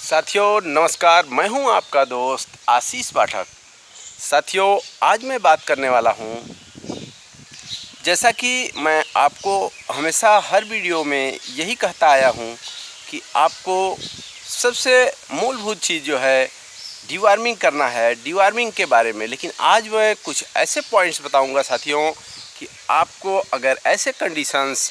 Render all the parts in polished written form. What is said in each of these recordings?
साथियों नमस्कार, मैं हूं आपका दोस्त आशीष पाठक। साथियों आज मैं बात करने वाला हूं, जैसा कि मैं आपको हमेशा हर वीडियो में यही कहता आया हूं कि आपको सबसे मूलभूत चीज़ जो है डिवॉर्मिंग करना है, डिवॉर्मिंग के बारे में। लेकिन आज मैं कुछ ऐसे पॉइंट्स बताऊंगा साथियों कि आपको अगर ऐसे कंडीशंस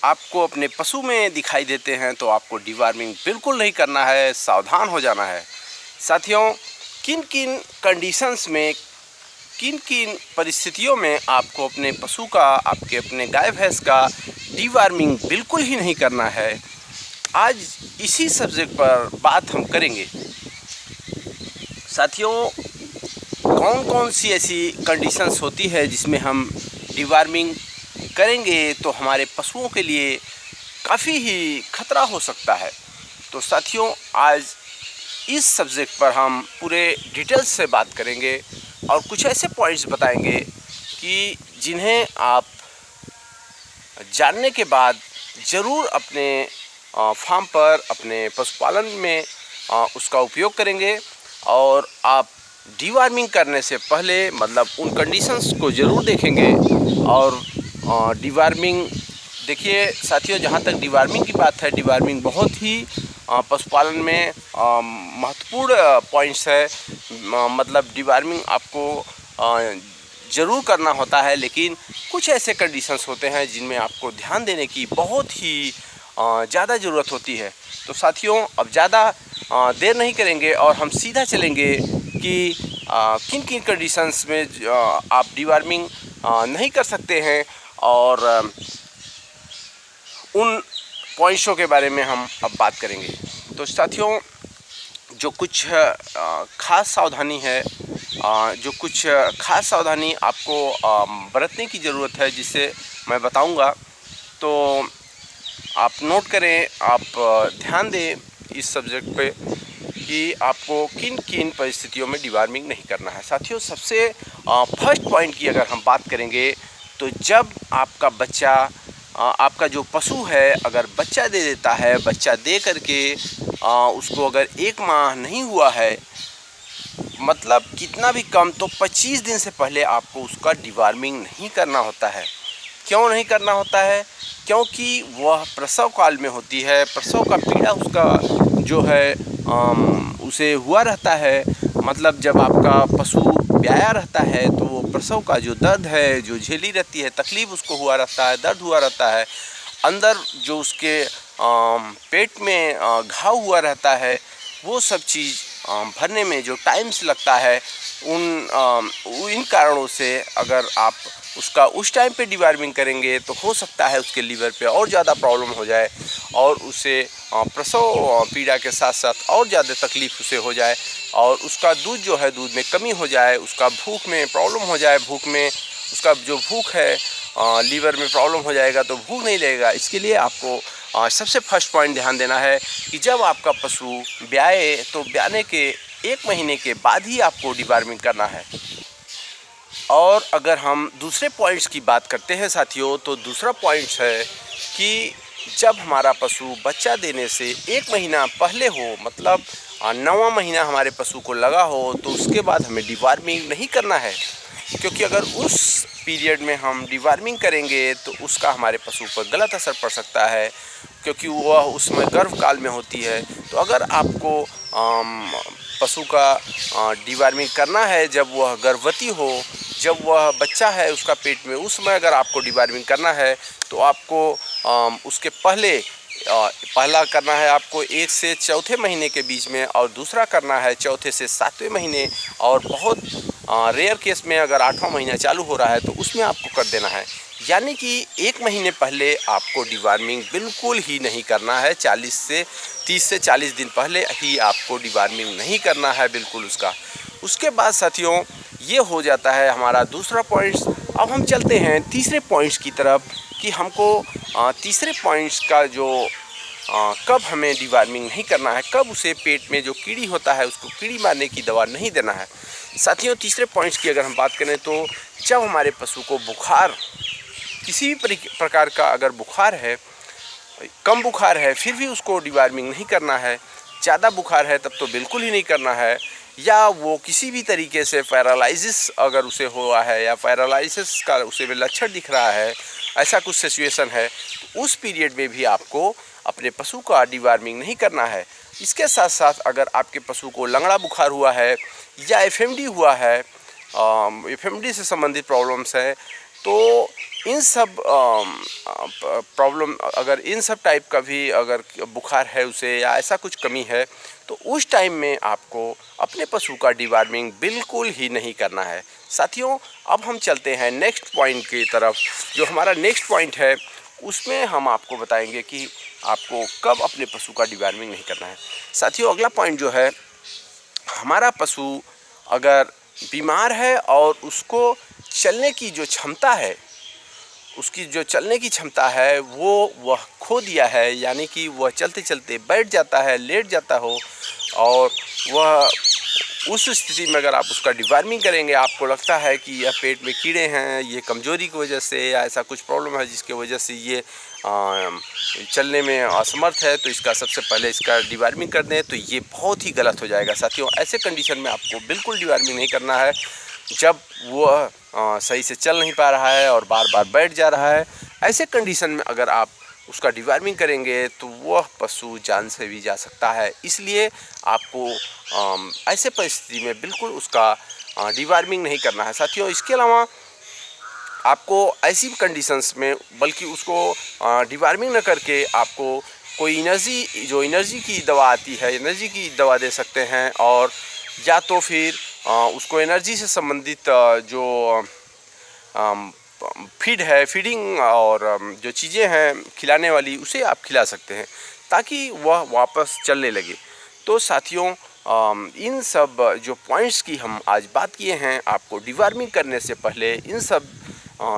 आपको अपने पशु में दिखाई देते हैं तो आपको डिवॉर्मिंग बिल्कुल नहीं करना है, सावधान हो जाना है। साथियों किन किन कंडीशंस में, किन किन परिस्थितियों में आपको अपने पशु का, आपके अपने गाय भैंस का डिवॉर्मिंग बिल्कुल ही नहीं करना है, आज इसी सब्जेक्ट पर बात हम करेंगे। साथियों कौन कौन सी ऐसी कंडीशंस होती है जिसमें हम डिवॉर्मिंग करेंगे तो हमारे पशुओं के लिए काफ़ी ही खतरा हो सकता है। तो साथियों आज इस सब्जेक्ट पर हम पूरे डिटेल्स से बात करेंगे और कुछ ऐसे पॉइंट्स बताएंगे कि जिन्हें आप जानने के बाद ज़रूर अपने फार्म पर, अपने पशुपालन में उसका उपयोग करेंगे। और आप डिवॉर्मिंग करने से पहले मतलब उन कंडीशंस को ज़रूर देखेंगे। और डिवॉर्मिंग देखिए साथियों, जहाँ तक डिवॉर्मिंग की बात है, डिवॉर्मिंग बहुत ही पशुपालन में महत्वपूर्ण पॉइंट्स है। मतलब डिवॉर्मिंग आपको ज़रूर करना होता है, लेकिन कुछ ऐसे कंडीशंस होते हैं जिनमें आपको ध्यान देने की बहुत ही ज़्यादा ज़रूरत होती है। तो साथियों अब ज़्यादा देर नहीं करेंगे और हम सीधा चलेंगे कि किन किन कंडीशंस में आप डिवॉर्मिंग नहीं कर सकते हैं और उन पॉइंट्सों के बारे में हम अब बात करेंगे। तो साथियों जो कुछ ख़ास सावधानी है, जो कुछ ख़ास सावधानी आपको बरतने की ज़रूरत है जिससे मैं बताऊंगा, तो आप नोट करें, आप ध्यान दें इस सब्जेक्ट पे कि आपको किन किन परिस्थितियों में डिवॉर्मिंग नहीं करना है। साथियों सबसे फर्स्ट पॉइंट की अगर हम बात करेंगे तो जब आपका बच्चा, आपका जो पशु है अगर बच्चा दे देता है, बच्चा दे करके उसको अगर 1 माह नहीं हुआ है, मतलब कितना भी कम तो 25 दिन से पहले आपको उसका डिवॉर्मिंग नहीं करना होता है। क्यों नहीं करना होता है? क्योंकि वह प्रसव काल में होती है, प्रसव का पीड़ा उसका जो है उसे हुआ रहता है। मतलब जब आपका पशु ब्याया रहता है तो वो प्रसव का जो दर्द है, जो झेली रहती है, तकलीफ़ उसको हुआ रहता है, दर्द हुआ रहता है, अंदर जो उसके पेट में घाव हुआ रहता है, वो सब चीज़ भरने में जो टाइम्स लगता है, इन कारणों से अगर आप उसका उस टाइम पे डिवॉर्मिंग करेंगे तो हो सकता है उसके लीवर पे और ज़्यादा प्रॉब्लम हो जाए और उसे प्रसव पीड़ा के साथ साथ और ज़्यादा तकलीफ़ उसे हो जाए और उसका दूध जो है, दूध में कमी हो जाए, उसका भूख में प्रॉब्लम हो जाए, भूख में उसका जो भूख है लीवर में प्रॉब्लम हो जाएगा तो भूख नहीं लगेगा। इसके लिए आपको सबसे फर्स्ट पॉइंट ध्यान देना है कि जब आपका पशु ब्याए तो ब्याने के 1 महीने के बाद ही आपको डिवॉर्मिंग करना है। और अगर हम दूसरे पॉइंट्स की बात करते हैं साथियों, तो दूसरा पॉइंट्स है कि जब हमारा पशु बच्चा देने से 1 महीना पहले हो, मतलब 9वां महीना हमारे पशु को लगा हो, तो उसके बाद हमें डिवॉर्मिंग नहीं करना है। क्योंकि अगर उस पीरियड में हम डिवॉर्मिंग करेंगे तो उसका हमारे पशु पर गलत असर पड़ सकता है, क्योंकि वह उसमें गर्भकाल में होती है। तो अगर आपको पशु का डिवॉर्मिंग करना है जब वह गर्भवती हो, जब वह बच्चा है उसका पेट में, उस समय अगर आपको डिवॉर्मिंग करना है तो आपको उसके पहला करना है आपको 1 से चौथे महीने के बीच में, और दूसरा करना है चौथे से 7वें महीने, और बहुत रेयर केस में अगर 8वां महीना चालू हो रहा है तो उसमें आपको कर देना है। यानी कि 1 महीने पहले आपको डिवॉर्मिंग बिल्कुल ही नहीं करना है। 30 से 40 दिन पहले ही आपको डिवॉर्मिंग नहीं करना है बिल्कुल उसका। उसके बाद साथियों ये हो जाता है हमारा दूसरा पॉइंट्स। अब हम चलते हैं तीसरे पॉइंट्स की तरफ कि हमको तीसरे पॉइंट्स का जो कब हमें डिवॉर्मिंग नहीं करना है, कब उसे पेट में जो कीड़ी होता है उसको कीड़ी मारने की दवा नहीं देना है। साथियों तीसरे पॉइंट्स की अगर हम बात करें तो जब हमारे पशु को बुखार, किसी भी प्रकार का अगर बुखार है, कम बुखार है, फिर भी उसको डिवॉर्मिंग नहीं करना है। ज़्यादा बुखार है तब तो बिल्कुल ही नहीं करना है, या वो किसी भी तरीके से पैरालिसिस अगर उसे हुआ है या पैरालिसिस का उसे लक्षण दिख रहा है, ऐसा कुछ सिचुएशन है, तो उस पीरियड में भी आपको अपने पशु का डिवार्मिंग नहीं करना है। इसके साथ साथ अगर आपके पशु को लंगड़ा बुखार हुआ है या एफएमडी हुआ है, एफएमडी से संबंधित प्रॉब्लम्स है, तो इन सब प्रॉब्लम अगर इन सब टाइप का भी अगर बुखार है उसे या ऐसा कुछ कमी है, तो उस टाइम में आपको अपने पशु का डिवार्मिंग बिल्कुल ही नहीं करना है। साथियों, अब हम चलते हैं नेक्स्ट पॉइंट की तरफ। जो हमारा नेक्स्ट पॉइंट है उसमें हम आपको बताएंगे कि आपको कब अपने पशु का डिवार्मिंग नहीं करना है। साथियों, अगला पॉइंट जो है, हमारा पशु अगर बीमार है और उसको चलने की जो क्षमता है, उसकी जो चलने की क्षमता है वह खो दिया है, यानी कि वह चलते चलते बैठ जाता है, लेट जाता हो, और वह उस स्थिति में अगर आप उसका डिवार्मिंग करेंगे, आपको लगता है कि यह पेट में कीड़े हैं, ये कमजोरी की वजह से या ऐसा कुछ प्रॉब्लम है जिसके वजह से ये चलने में असमर्थ है, तो इसका सबसे पहले इसका डिवार्मिंग कर दें, तो ये बहुत ही गलत हो जाएगा। साथियों, ऐसे कंडीशन में आपको बिल्कुल डिवार्मिंग नहीं करना है। जब वह सही से चल नहीं पा रहा है और बार बार बैठ जा रहा है, ऐसे कंडीशन में अगर आप उसका डिवार्मिंग करेंगे तो वह पशु जान से भी जा सकता है। इसलिए आपको ऐसे परिस्थिति में बिल्कुल उसका डिवार्मिंग नहीं करना है। साथियों, इसके अलावा आपको ऐसी कंडीशंस में बल्कि उसको डिवार्मिंग न करके आपको कोई एनर्जी की दवा आती है, एनर्जी की दवा दे सकते हैं, और या तो फिर उसको एनर्जी से संबंधित जो फीडिंग और जो चीज़ें हैं खिलाने वाली, उसे आप खिला सकते हैं ताकि वह वापस चलने लगे। तो साथियों, इन सब जो पॉइंट्स की हम आज बात किए हैं, आपको डिवार्मिंग करने से पहले इन सब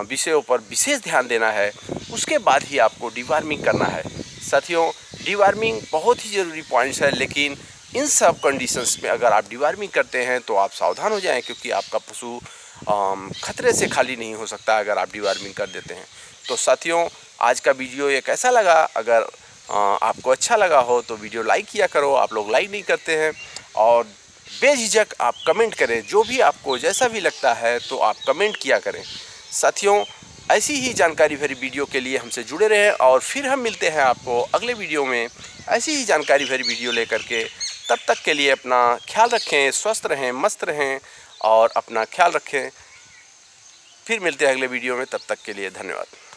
विषयों पर विशेष ध्यान देना है, उसके बाद ही आपको डिवार्मिंग करना है। साथियों, डिवार्मिंग बहुत ही ज़रूरी पॉइंट्स है, लेकिन इन सब कंडीशंस में अगर आप डिवार्मिंग करते हैं तो आप सावधान हो जाएं, क्योंकि आपका पशु खतरे से खाली नहीं हो सकता अगर आप डिवार्मिंग कर देते हैं। तो साथियों, आज का वीडियो ये कैसा लगा? अगर आपको अच्छा लगा हो तो वीडियो लाइक किया करो। आप लोग लाइक नहीं करते हैं, और बेझिझक आप कमेंट करें, जो भी आपको जैसा भी लगता है तो आप कमेंट किया करें। साथियों, ऐसी ही जानकारी भरी वीडियो के लिए हमसे जुड़े रहें, और फिर हम मिलते हैं आपको अगले वीडियो में ऐसी ही जानकारी भरी वीडियो लेकर के। तब तक के लिए अपना ख्याल रखें, स्वस्थ रहें, मस्त रहें और अपना ख्याल रखें। फिर मिलते हैं अगले वीडियो में, तब तक के लिए धन्यवाद।